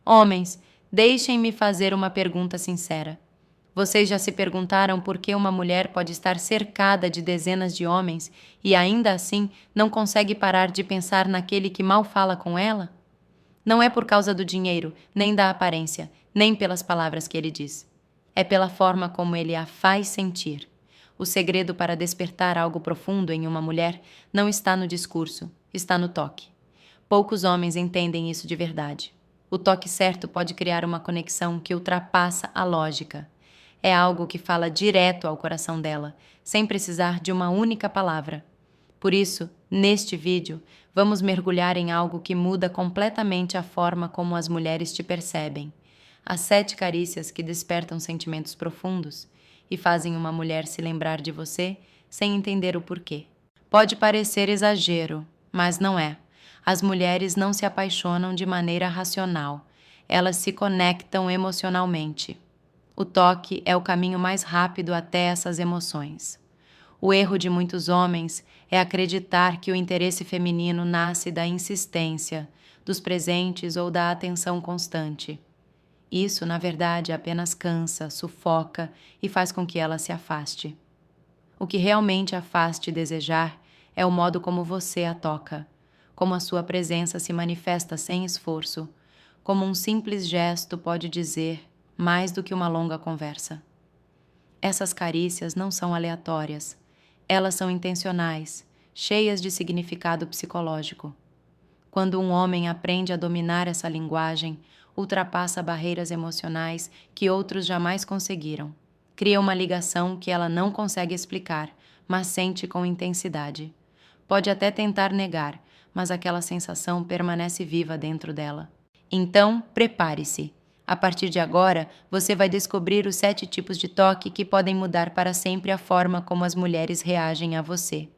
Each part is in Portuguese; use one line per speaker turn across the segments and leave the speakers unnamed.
Homens, deixem-me fazer uma pergunta sincera. Vocês já se perguntaram por que uma mulher pode estar cercada de dezenas de homens e ainda assim não consegue parar de pensar naquele que mal fala com ela? Não é por causa do dinheiro, nem da aparência, nem pelas palavras que ele diz. É pela forma como ele a faz sentir. O segredo para despertar algo profundo em uma mulher não está no discurso, está no toque. Poucos homens entendem isso de verdade. O toque certo pode criar uma conexão que ultrapassa a lógica. É algo que fala direto ao coração dela, sem precisar de uma única palavra. Por isso, neste vídeo, vamos mergulhar em algo que muda completamente a forma como as mulheres te percebem. As 7 carícias que despertam sentimentos profundos e fazem uma mulher se lembrar de você sem entender o porquê. Pode parecer exagero, mas não é. As mulheres não se apaixonam de maneira racional. Elas se conectam emocionalmente. O toque é o caminho mais rápido até essas emoções. O erro de muitos homens é acreditar que o interesse feminino nasce da insistência, dos presentes ou da atenção constante. Isso, na verdade, apenas cansa, sufoca e faz com que ela se afaste. O que realmente a faz te desejar é o modo como você a toca, como a sua presença se manifesta sem esforço, como um simples gesto pode dizer mais do que uma longa conversa. Essas carícias não são aleatórias, elas são intencionais, cheias de significado psicológico. Quando um homem aprende a dominar essa linguagem, ultrapassa barreiras emocionais que outros jamais conseguiram. Cria uma ligação que ela não consegue explicar, mas sente com intensidade. Pode até tentar negar, mas aquela sensação permanece viva dentro dela. Então, prepare-se. A partir de agora, você vai descobrir os 7 tipos de toque que podem mudar para sempre a forma como as mulheres reagem a você.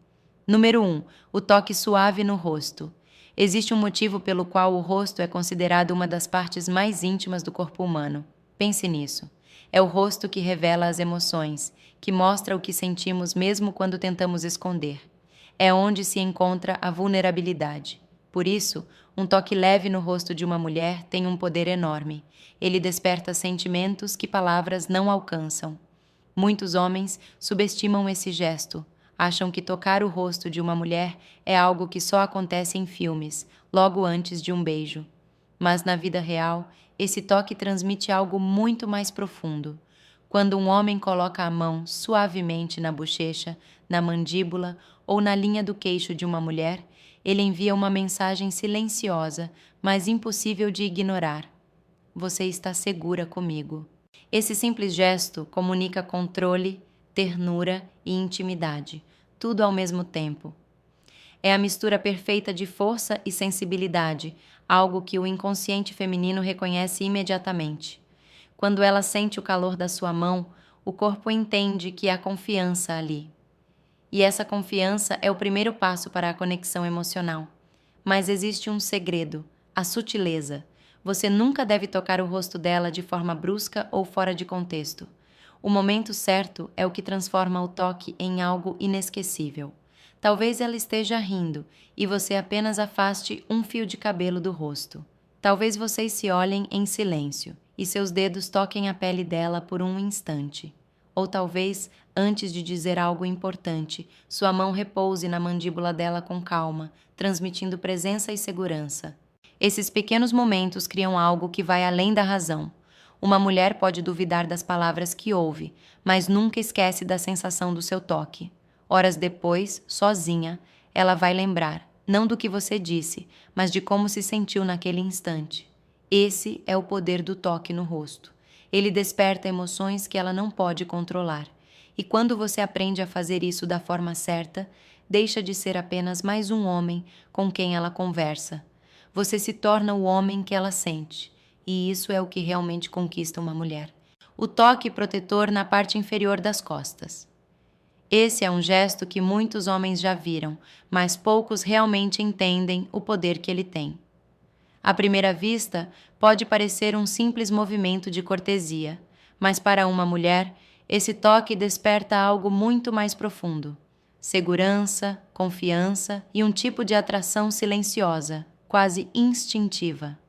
Número 1. O toque suave no rosto. Existe um motivo pelo qual o rosto é considerado uma das partes mais íntimas do corpo humano. Pense nisso. É o rosto que revela as emoções, que mostra o que sentimos mesmo quando tentamos esconder. É onde se encontra a vulnerabilidade. Por isso, um toque leve no rosto de uma mulher tem um poder enorme. Ele desperta sentimentos que palavras não alcançam. Muitos homens subestimam esse gesto. Acham que tocar o rosto de uma mulher é algo que só acontece em filmes, logo antes de um beijo. Mas na vida real, esse toque transmite algo muito mais profundo. Quando um homem coloca a mão suavemente na bochecha, na mandíbula ou na linha do queixo de uma mulher, ele envia uma mensagem silenciosa, mas impossível de ignorar. Você está segura comigo. Esse simples gesto comunica controle, ternura e intimidade, tudo ao mesmo tempo. É a mistura perfeita de força e sensibilidade, algo que o inconsciente feminino reconhece imediatamente. Quando ela sente o calor da sua mão, o corpo entende que há confiança ali. E essa confiança é o primeiro passo para a conexão emocional. Mas existe um segredo, a sutileza. Você nunca deve tocar o rosto dela de forma brusca ou fora de contexto. O momento certo é o que transforma o toque em algo inesquecível. Talvez ela esteja rindo e você apenas afaste um fio de cabelo do rosto. Talvez vocês se olhem em silêncio e seus dedos toquem a pele dela por um instante. Ou talvez, antes de dizer algo importante, sua mão repouse na mandíbula dela com calma, transmitindo presença e segurança. Esses pequenos momentos criam algo que vai além da razão. Uma mulher pode duvidar das palavras que ouve, mas nunca esquece da sensação do seu toque. Horas depois, sozinha, ela vai lembrar, não do que você disse, mas de como se sentiu naquele instante. Esse é o poder do toque no rosto. Ele desperta emoções que ela não pode controlar. E quando você aprende a fazer isso da forma certa, deixa de ser apenas mais um homem com quem ela conversa. Você se torna o homem que ela sente. E isso é o que realmente conquista uma mulher. O toque protetor na parte inferior das costas. Esse é um gesto que muitos homens já viram, mas poucos realmente entendem o poder que ele tem. À primeira vista, pode parecer um simples movimento de cortesia, mas para uma mulher, esse toque desperta algo muito mais profundo. Segurança, confiança e um tipo de atração silenciosa, quase instintiva.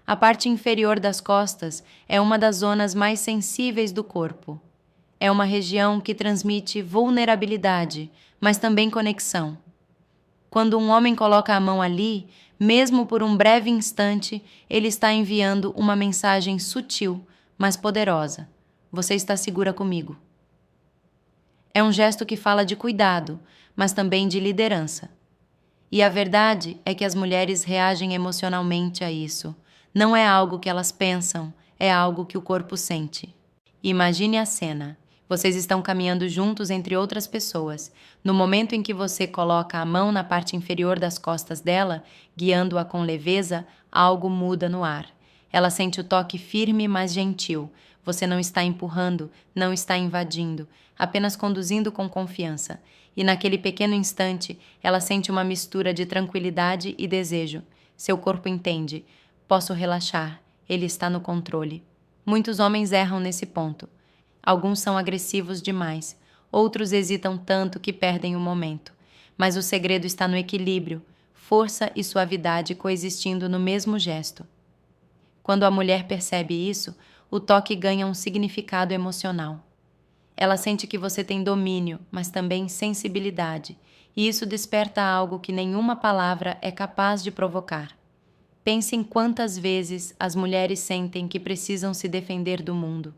A parte inferior das costas é uma das zonas mais sensíveis do corpo. É uma região que transmite vulnerabilidade, mas também conexão. Quando um homem coloca a mão ali, mesmo por um breve instante, ele está enviando uma mensagem sutil, mas poderosa. Você está segura comigo. É um gesto que fala de cuidado, mas também de liderança. E a verdade é que as mulheres reagem emocionalmente a isso. Não é algo que elas pensam, é algo que o corpo sente. Imagine a cena. Vocês estão caminhando juntos entre outras pessoas. No momento em que você coloca a mão na parte inferior das costas dela, guiando-a com leveza, algo muda no ar. Ela sente o toque firme, mas gentil. Você não está empurrando, não está invadindo, apenas conduzindo com confiança. E naquele pequeno instante, ela sente uma mistura de tranquilidade e desejo. Seu corpo entende. Posso relaxar. Ele está no controle. Muitos homens erram nesse ponto. Alguns são agressivos demais. Outros hesitam tanto que perdem o momento. Mas o segredo está no equilíbrio, força e suavidade coexistindo no mesmo gesto. Quando a mulher percebe isso, o toque ganha um significado emocional. Ela sente que você tem domínio, mas também sensibilidade, e isso desperta algo que nenhuma palavra é capaz de provocar. Pense em quantas vezes as mulheres sentem que precisam se defender do mundo.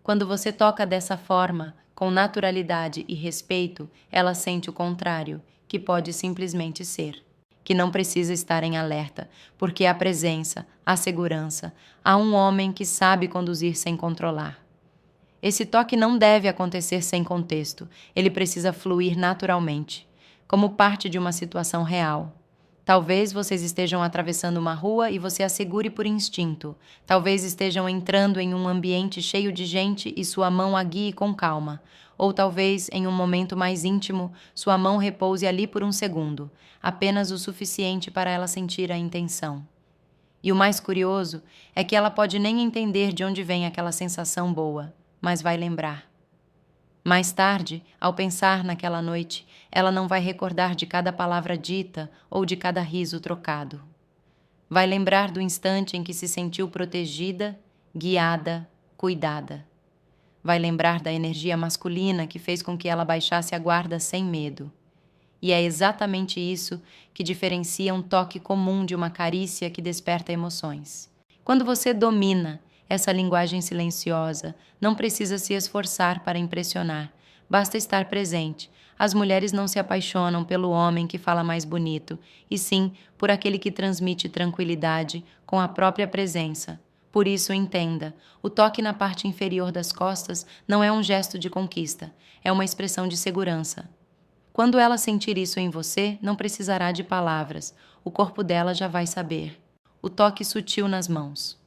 Quando você toca dessa forma, com naturalidade e respeito, ela sente o contrário, que pode simplesmente ser. Que não precisa estar em alerta, porque há presença, há segurança, há um homem que sabe conduzir sem controlar. Esse toque não deve acontecer sem contexto, ele precisa fluir naturalmente, como parte de uma situação real. Talvez vocês estejam atravessando uma rua e você a segure por instinto. Talvez estejam entrando em um ambiente cheio de gente e sua mão a guie com calma. Ou talvez, em um momento mais íntimo, sua mão repouse ali por um segundo, apenas o suficiente para ela sentir a intenção. E o mais curioso é que ela pode nem entender de onde vem aquela sensação boa, mas vai lembrar. Mais tarde, ao pensar naquela noite, ela não vai recordar de cada palavra dita ou de cada riso trocado. Vai lembrar do instante em que se sentiu protegida, guiada, cuidada. Vai lembrar da energia masculina que fez com que ela baixasse a guarda sem medo. E é exatamente isso que diferencia um toque comum de uma carícia que desperta emoções. Quando você domina essa linguagem silenciosa, não precisa se esforçar para impressionar, basta estar presente. As mulheres não se apaixonam pelo homem que fala mais bonito, e sim por aquele que transmite tranquilidade com a própria presença. Por isso, entenda, o toque na parte inferior das costas não é um gesto de conquista, é uma expressão de segurança. Quando ela sentir isso em você, não precisará de palavras, o corpo dela já vai saber. O toque sutil nas mãos.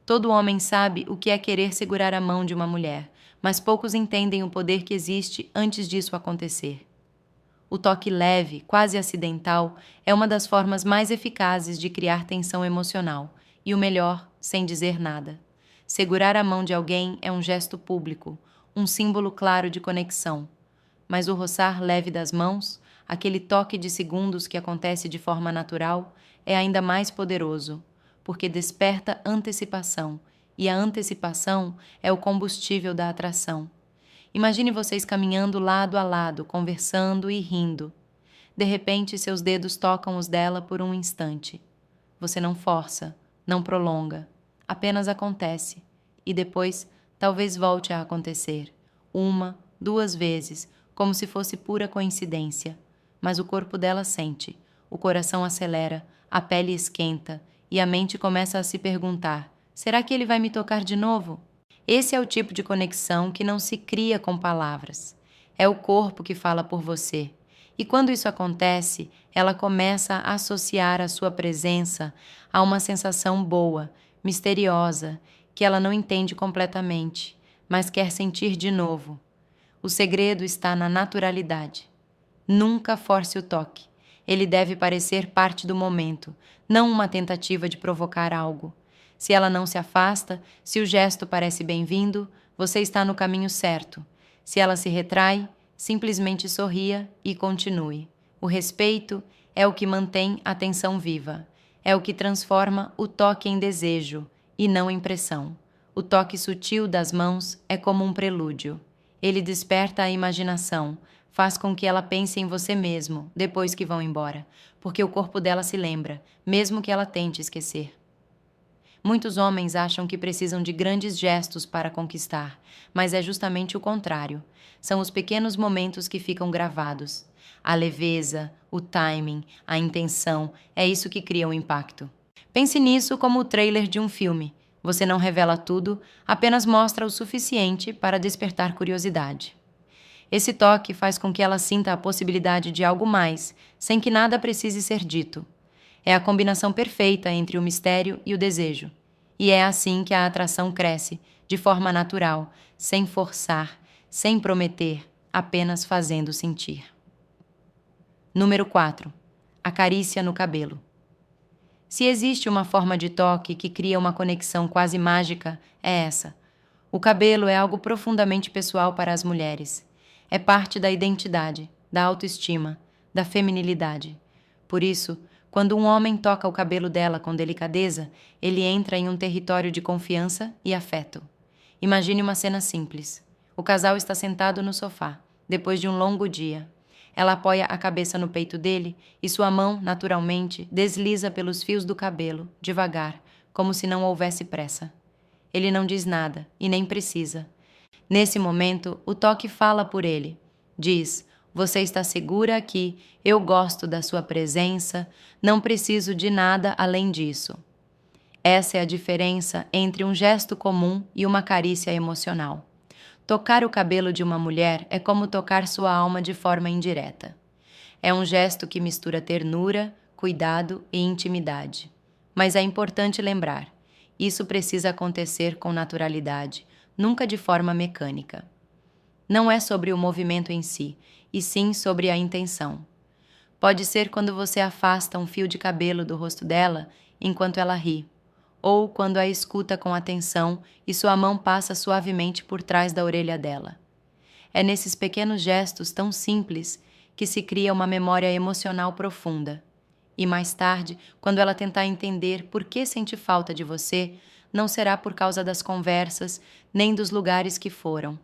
Todo homem sabe o que é querer segurar a mão de uma mulher, mas poucos entendem o poder que existe antes disso acontecer. O toque leve, quase acidental, é uma das formas mais eficazes de criar tensão emocional, e o melhor, sem dizer nada. Segurar a mão de alguém é um gesto público, um símbolo claro de conexão. Mas o roçar leve das mãos, aquele toque de segundos que acontece de forma natural, é ainda mais poderoso, porque desperta antecipação, e a antecipação é o combustível da atração. Imagine vocês caminhando lado a lado, conversando e rindo. De repente, seus dedos tocam os dela por um instante. Você não força, não prolonga, apenas acontece, e depois talvez volte a acontecer, 1, 2 vezes, como se fosse pura coincidência. Mas o corpo dela sente, o coração acelera, a pele esquenta, e a mente começa a se perguntar: será que ele vai me tocar de novo? Esse é o tipo de conexão que não se cria com palavras. É o corpo que fala por você. E quando isso acontece, ela começa a associar a sua presença a uma sensação boa, misteriosa, que ela não entende completamente, mas quer sentir de novo. O segredo está na naturalidade. Nunca force o toque. Ele deve parecer parte do momento, não uma tentativa de provocar algo. Se ela não se afasta, se o gesto parece bem-vindo, você está no caminho certo. Se ela se retrai, simplesmente sorria e continue. O respeito é o que mantém a tensão viva. É o que transforma o toque em desejo e não em pressão. O toque sutil das mãos é como um prelúdio. Ele desperta a imaginação, faz com que ela pense em você mesmo depois que vão embora, porque o corpo dela se lembra, mesmo que ela tente esquecer. Muitos homens acham que precisam de grandes gestos para conquistar, mas é justamente o contrário. São os pequenos momentos que ficam gravados. A leveza, o timing, a intenção, é isso que cria o impacto. Pense nisso como o trailer de um filme. Você não revela tudo, apenas mostra o suficiente para despertar curiosidade. Esse toque faz com que ela sinta a possibilidade de algo mais, sem que nada precise ser dito. É a combinação perfeita entre o mistério e o desejo. E é assim que a atração cresce, de forma natural, sem forçar, sem prometer, apenas fazendo sentir. Número 4. A carícia no cabelo. Se existe uma forma de toque que cria uma conexão quase mágica, é essa. O cabelo é algo profundamente pessoal para as mulheres. É parte da identidade, da autoestima, da feminilidade. Por isso, quando um homem toca o cabelo dela com delicadeza, ele entra em um território de confiança e afeto. Imagine uma cena simples. O casal está sentado no sofá, depois de um longo dia. Ela apoia a cabeça no peito dele e sua mão, naturalmente, desliza pelos fios do cabelo, devagar, como se não houvesse pressa. Ele não diz nada, e nem precisa. Nesse momento, o toque fala por ele. Diz: "Você está segura aqui, eu gosto da sua presença, não preciso de nada além disso." Essa é a diferença entre um gesto comum e uma carícia emocional. Tocar o cabelo de uma mulher é como tocar sua alma de forma indireta. É um gesto que mistura ternura, cuidado e intimidade. Mas é importante lembrar, isso precisa acontecer com naturalidade, nunca de forma mecânica. Não é sobre o movimento em si, e sim sobre a intenção. Pode ser quando você afasta um fio de cabelo do rosto dela enquanto ela ri, ou quando a escuta com atenção e sua mão passa suavemente por trás da orelha dela. É nesses pequenos gestos tão simples que se cria uma memória emocional profunda. E mais tarde, quando ela tentar entender por que sente falta de você, não será por causa das conversas, nem dos lugares que foram.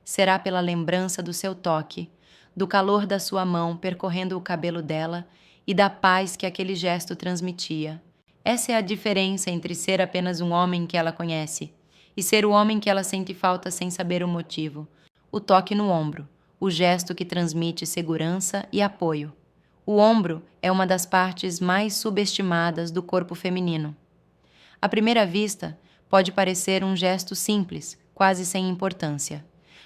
Será pela lembrança do seu toque, do calor da sua mão percorrendo o cabelo dela e da paz que aquele gesto transmitia. Essa é a diferença entre ser apenas um homem que ela conhece e ser o homem que ela sente falta sem saber o motivo. O toque no ombro, o gesto que transmite segurança e apoio. O ombro é uma das partes mais subestimadas do corpo feminino. À primeira vista, pode parecer um gesto simples, quase sem importância,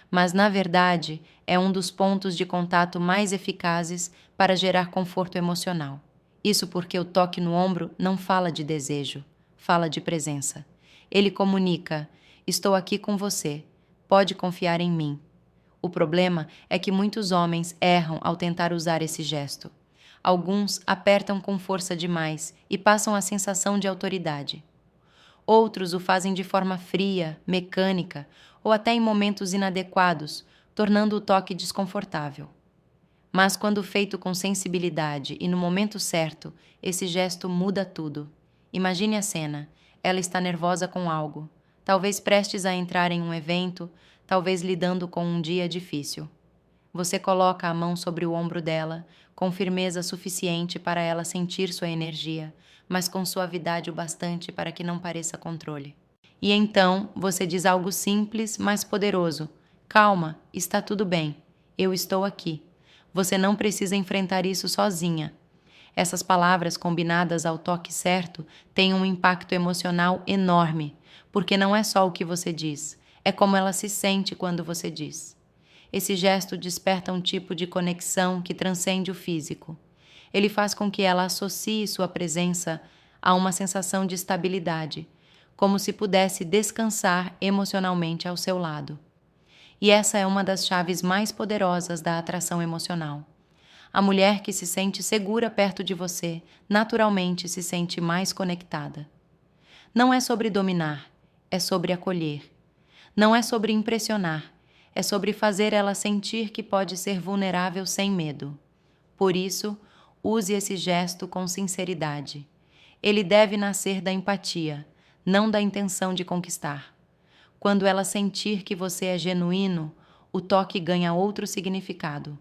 mas na verdade é um dos pontos de contato mais eficazes para gerar conforto emocional. Isso porque o toque no ombro não fala de desejo, fala de presença. Ele comunica: estou aqui com você, pode confiar em mim. O problema é que muitos homens erram ao tentar usar esse gesto. Alguns apertam com força demais e passam a sensação de autoridade. Outros o fazem de forma fria, mecânica ou até em momentos inadequados, tornando o toque desconfortável. Mas quando feito com sensibilidade e no momento certo, esse gesto muda tudo. Imagine a cena. Ela está nervosa com algo, talvez prestes a entrar em um evento, talvez lidando com um dia difícil. Você coloca a mão sobre o ombro dela, com firmeza suficiente para ela sentir sua energia, mas com suavidade o bastante para que não pareça controle. E então você diz algo simples, mas poderoso. Calma, está tudo bem. Eu estou aqui. Você não precisa enfrentar isso sozinha. Essas palavras combinadas ao toque certo têm um impacto emocional enorme, porque não é só o que você diz, é como ela se sente quando você diz. Esse gesto desperta um tipo de conexão que transcende o físico. Ele faz com que ela associe sua presença a uma sensação de estabilidade, como se pudesse descansar emocionalmente ao seu lado. E essa é uma das chaves mais poderosas da atração emocional. A mulher que se sente segura perto de você, naturalmente se sente mais conectada. Não é sobre dominar, é sobre acolher. Não é sobre impressionar, é sobre fazer ela sentir que pode ser vulnerável sem medo. Por isso, use esse gesto com sinceridade. Ele deve nascer da empatia, não da intenção de conquistar. Quando ela sentir que você é genuíno, o toque ganha outro significado.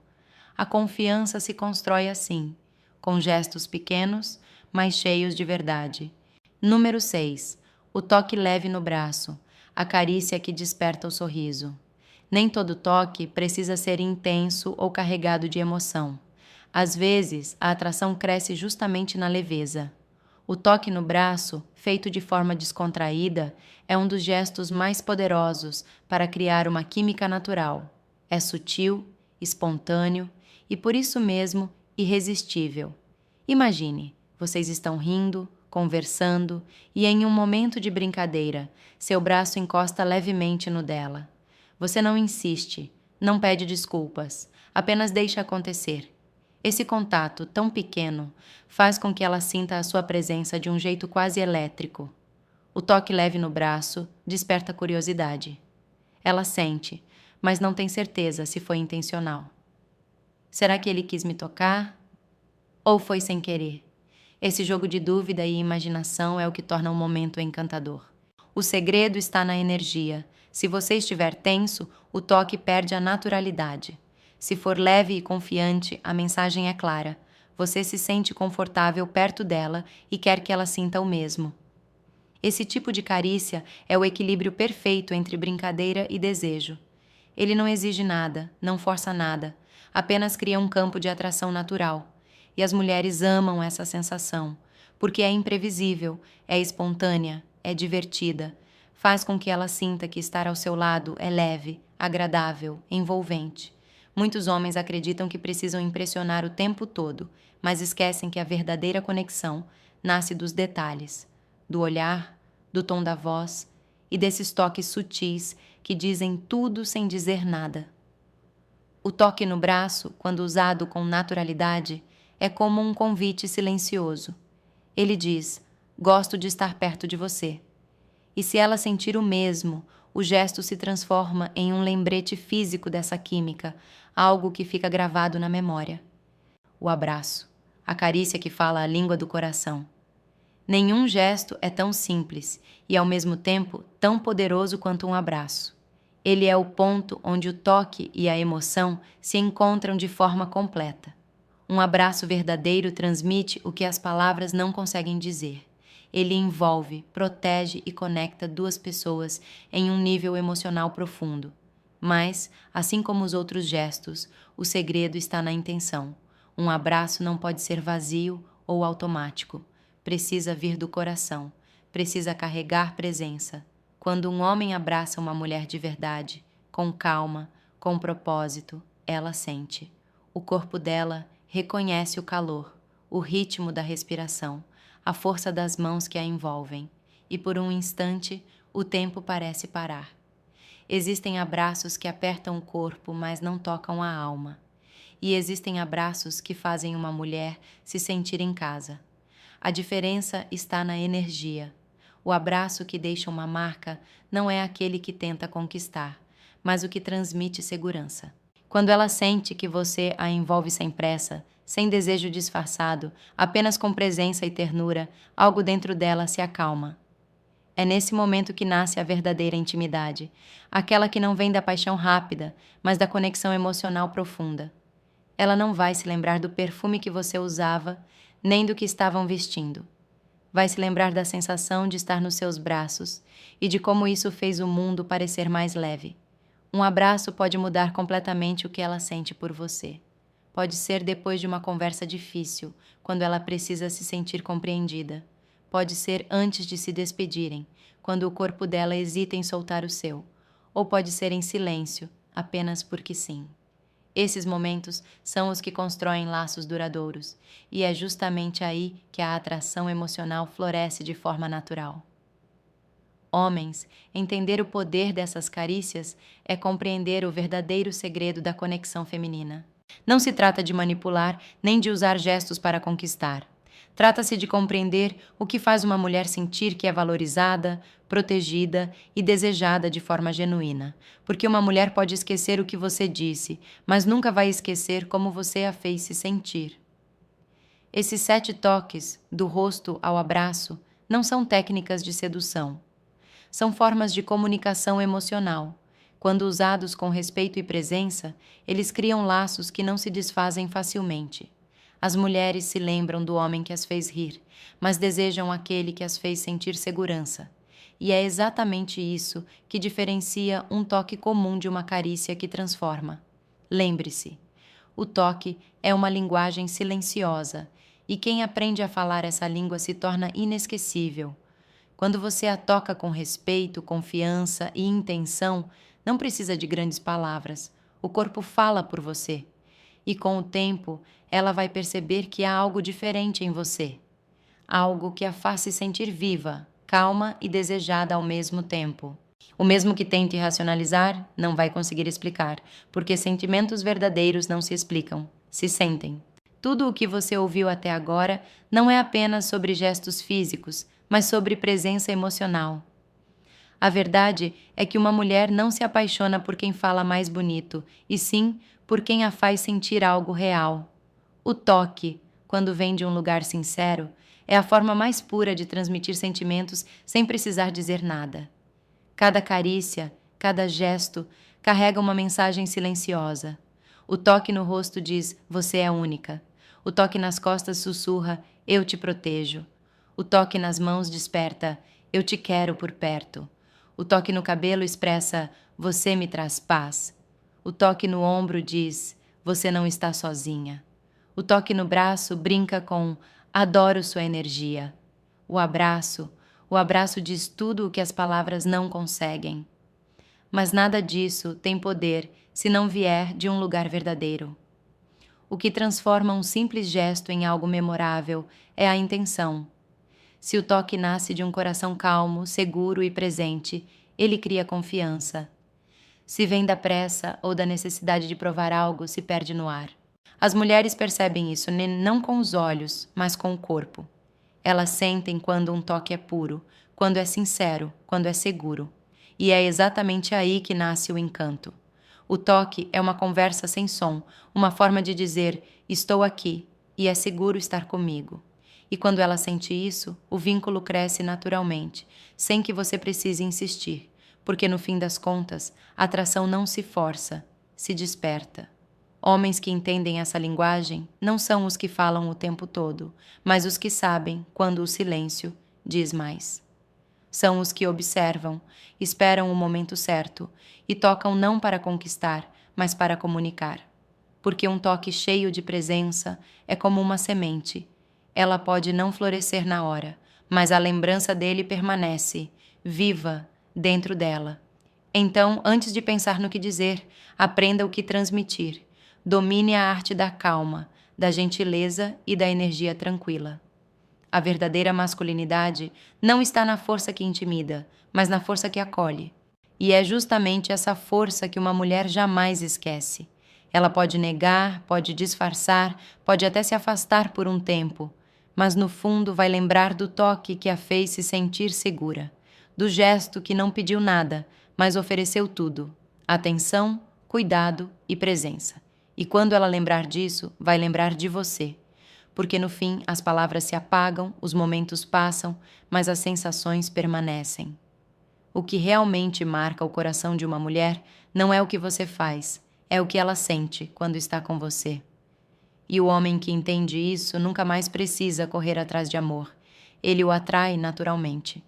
A confiança se constrói assim, com gestos pequenos, mas cheios de verdade. Número 6. O toque leve no braço, a carícia que desperta o sorriso. Nem todo toque precisa ser intenso ou carregado de emoção. Às vezes, a atração cresce justamente na leveza. O toque no braço, feito de forma descontraída, é um dos gestos mais poderosos para criar uma química natural. É sutil, espontâneo e, por isso mesmo, irresistível. Imagine, vocês estão rindo, conversando e, em um momento de brincadeira, seu braço encosta levemente no dela. Você não insiste, não pede desculpas, apenas deixa acontecer. Esse contato tão pequeno faz com que ela sinta a sua presença de um jeito quase elétrico. O toque leve no braço desperta curiosidade. Ela sente, mas não tem certeza se foi intencional. Será que ele quis me tocar? Ou foi sem querer? Esse jogo de dúvida e imaginação é o que torna o momento encantador. O segredo está na energia. Se você estiver tenso, o toque perde a naturalidade. Se for leve e confiante, a mensagem é clara. Você se sente confortável perto dela e quer que ela sinta o mesmo. Esse tipo de carícia é o equilíbrio perfeito entre brincadeira e desejo. Ele não exige nada, não força nada, apenas cria um campo de atração natural. E as mulheres amam essa sensação, porque é imprevisível, é espontânea, é divertida. Faz com que ela sinta que estar ao seu lado é leve, agradável, envolvente. Muitos homens acreditam que precisam impressionar o tempo todo, mas esquecem que a verdadeira conexão nasce dos detalhes, do olhar, do tom da voz e desses toques sutis que dizem tudo sem dizer nada. O toque no braço, quando usado com naturalidade, é como um convite silencioso. Ele diz: "Gosto de estar perto de você." E se ela sentir o mesmo, o gesto se transforma em um lembrete físico dessa química, algo que fica gravado na memória. O abraço, a carícia que fala a língua do coração. Nenhum gesto é tão simples e, ao mesmo tempo, tão poderoso quanto um abraço. Ele é o ponto onde o toque e a emoção se encontram de forma completa. Um abraço verdadeiro transmite o que as palavras não conseguem dizer. Ele envolve, protege e conecta duas pessoas em um nível emocional profundo. Mas, assim como os outros gestos, o segredo está na intenção. Um abraço não pode ser vazio ou automático. Precisa vir do coração. Precisa carregar presença. Quando um homem abraça uma mulher de verdade, com calma, com propósito, ela sente. O corpo dela reconhece o calor, o ritmo da respiração, a força das mãos que a envolvem, e por um instante o tempo parece parar. Existem abraços que apertam o corpo, mas não tocam a alma. E existem abraços que fazem uma mulher se sentir em casa. A diferença está na energia. O abraço que deixa uma marca não é aquele que tenta conquistar, mas o que transmite segurança. Quando ela sente que você a envolve sem pressa, sem desejo disfarçado, apenas com presença e ternura, algo dentro dela se acalma. É nesse momento que nasce a verdadeira intimidade, aquela que não vem da paixão rápida, mas da conexão emocional profunda. Ela não vai se lembrar do perfume que você usava, nem do que estavam vestindo. Vai se lembrar da sensação de estar nos seus braços e de como isso fez o mundo parecer mais leve. Um abraço pode mudar completamente o que ela sente por você. Pode ser depois de uma conversa difícil, quando ela precisa se sentir compreendida. Pode ser antes de se despedirem, quando o corpo dela hesita em soltar o seu. Ou pode ser em silêncio, apenas porque sim. Esses momentos são os que constroem laços duradouros, e é justamente aí que a atração emocional floresce de forma natural. Homens, entender o poder dessas carícias é compreender o verdadeiro segredo da conexão feminina. Não se trata de manipular nem de usar gestos para conquistar. Trata-se de compreender o que faz uma mulher sentir que é valorizada, protegida e desejada de forma genuína. Porque uma mulher pode esquecer o que você disse, mas nunca vai esquecer como você a fez se sentir. Esses 7 toques, do rosto ao abraço, não são técnicas de sedução. São formas de comunicação emocional. Quando usados com respeito e presença, eles criam laços que não se desfazem facilmente. As mulheres se lembram do homem que as fez rir, mas desejam aquele que as fez sentir segurança. E é exatamente isso que diferencia um toque comum de uma carícia que transforma. Lembre-se, o toque é uma linguagem silenciosa, e quem aprende a falar essa língua se torna inesquecível. Quando você a toca com respeito, confiança e intenção, não precisa de grandes palavras. O corpo fala por você. E com o tempo, ela vai perceber que há algo diferente em você. Algo que a faz se sentir viva, calma e desejada ao mesmo tempo. O mesmo que tente racionalizar, não vai conseguir explicar, porque sentimentos verdadeiros não se explicam, se sentem. Tudo o que você ouviu até agora não é apenas sobre gestos físicos, mas sobre presença emocional. A verdade é que uma mulher não se apaixona por quem fala mais bonito, e sim por quem a faz sentir algo real. O toque, quando vem de um lugar sincero, é a forma mais pura de transmitir sentimentos sem precisar dizer nada. Cada carícia, cada gesto, carrega uma mensagem silenciosa. O toque no rosto diz, você é única. O toque nas costas sussurra, eu te protejo. O toque nas mãos desperta, eu te quero por perto. O toque no cabelo expressa, você me traz paz. O toque no ombro diz, você não está sozinha. O toque no braço brinca com, adoro sua energia. O abraço diz tudo o que as palavras não conseguem. Mas nada disso tem poder se não vier de um lugar verdadeiro. O que transforma um simples gesto em algo memorável é a intenção. Se o toque nasce de um coração calmo, seguro e presente, ele cria confiança. Se vem da pressa ou da necessidade de provar algo, se perde no ar. As mulheres percebem isso não com os olhos, mas com o corpo. Elas sentem quando um toque é puro, quando é sincero, quando é seguro. E é exatamente aí que nasce o encanto. O toque é uma conversa sem som, uma forma de dizer, estou aqui, e é seguro estar comigo. E quando ela sente isso, o vínculo cresce naturalmente, sem que você precise insistir, porque no fim das contas, a atração não se força, se desperta. Homens que entendem essa linguagem não são os que falam o tempo todo, mas os que sabem quando o silêncio diz mais. São os que observam, esperam o momento certo e tocam não para conquistar, mas para comunicar. Porque um toque cheio de presença é como uma semente. Ela pode não florescer na hora, mas a lembrança dele permanece, viva, dentro dela. Então, antes de pensar no que dizer, aprenda o que transmitir. Domine a arte da calma, da gentileza e da energia tranquila. A verdadeira masculinidade não está na força que intimida, mas na força que acolhe. E é justamente essa força que uma mulher jamais esquece. Ela pode negar, pode disfarçar, pode até se afastar por um tempo, mas no fundo vai lembrar do toque que a fez se sentir segura, do gesto que não pediu nada, mas ofereceu tudo: atenção, cuidado e presença. E quando ela lembrar disso, vai lembrar de você. Porque no fim as palavras se apagam, os momentos passam, mas as sensações permanecem. O que realmente marca o coração de uma mulher não é o que você faz, é o que ela sente quando está com você. E o homem que entende isso nunca mais precisa correr atrás de amor. Ele o atrai naturalmente.